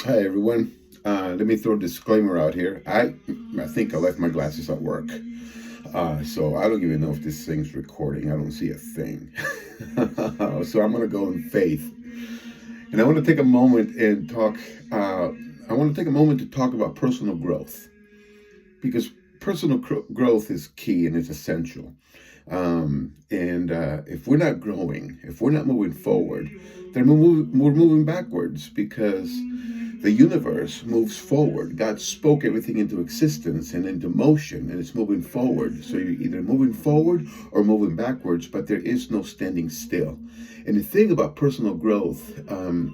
Hi everyone. Let me throw a disclaimer out here. I think I left my glasses at work, so I don't even know if this thing's recording. I don't see a thing. So I'm gonna go in faith, and I want to take a moment and talk. I want to take a moment to talk about personal growth because personal growth is key and it's essential. And if we're not growing, if we're not moving forward, then we're moving backwards because the universe moves forward. God spoke everything into existence and into motion, and it's moving forward. So you're either moving forward or moving backwards, but there is no standing still. And the thing about personal growth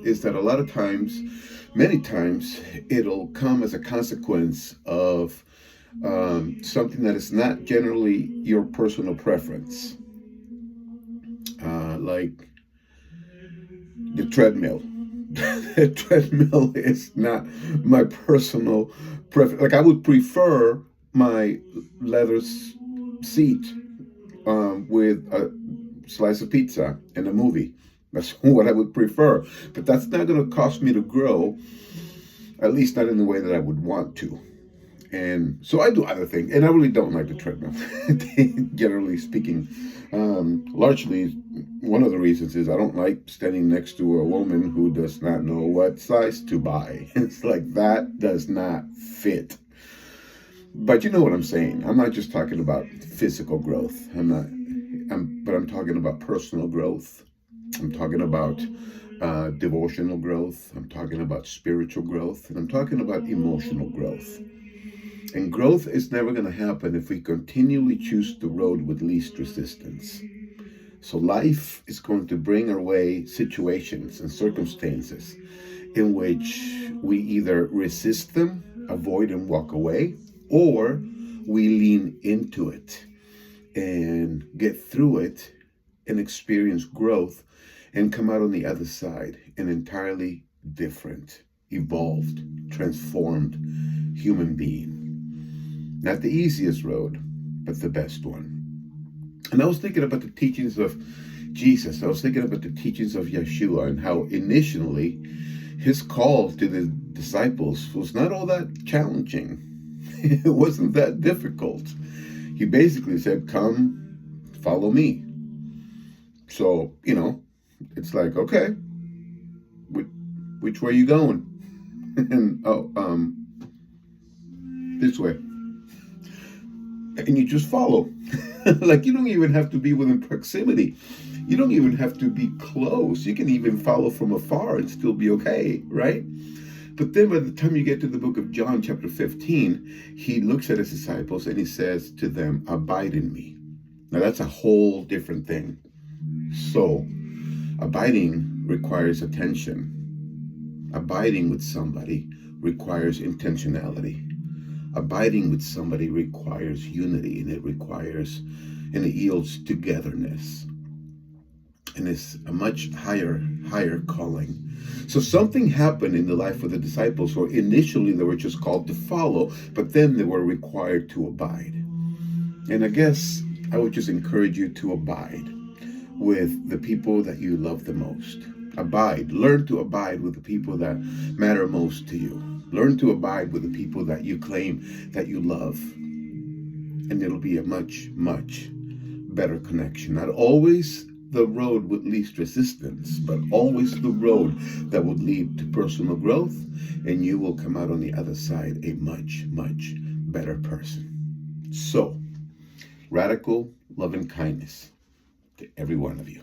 is that a lot of times, many times, it'll come as a consequence of something that is not generally your personal preference, like the treadmill. The treadmill is not my personal preference. Like I would prefer my leather seat with a slice of pizza and a movie. That's what I would prefer. But that's not going to cost me to grow, at least not in the way that I would want to. And so I do other things, and I really don't like the treadmill, generally speaking. Largely, one of the reasons is I don't like standing next to a woman who does not know what size to buy. It's like that does not fit. But you know what I'm saying. I'm not just talking about physical growth. But I'm talking about personal growth. I'm talking about devotional growth. I'm talking about spiritual growth, and I'm talking about emotional growth. And growth is never going to happen if we continually choose the road with least resistance. So life is going to bring our way situations and circumstances in which we either resist them, avoid and walk away, or we lean into it and get through it and experience growth and come out on the other side an entirely different, evolved, transformed human being. Not the easiest road, but the best one. And I was thinking about the teachings of Jesus. I was thinking about the teachings of Yeshua and how initially his call to the disciples was not all that challenging. It wasn't that difficult. He basically said, "Come, follow me." So, it's like, okay, which way are you going? And, this way. And you just follow. Like you don't even have to be within proximity. You don't even have to be close. You can even follow from afar and still be okay, right? But then by the time you get to the book of John, chapter 15, he looks at his disciples and he says to them, "Abide in me." Now that's a whole different thing. So, abiding requires attention. Abiding with somebody requires intentionality. Abiding with somebody requires unity, and it yields togetherness. And it's a much higher calling. So something happened in the life of the disciples where initially they were just called to follow, but then they were required to abide. And I guess I would just encourage you to abide with the people that you love the most. Learn to abide with the people that matter most to you. Learn to abide with the people that you claim that you love. And it'll be a much, much better connection. Not always the road with least resistance, but always the road that would lead to personal growth, and you will come out on the other side a much, much better person. So, radical love and kindness to every one of you.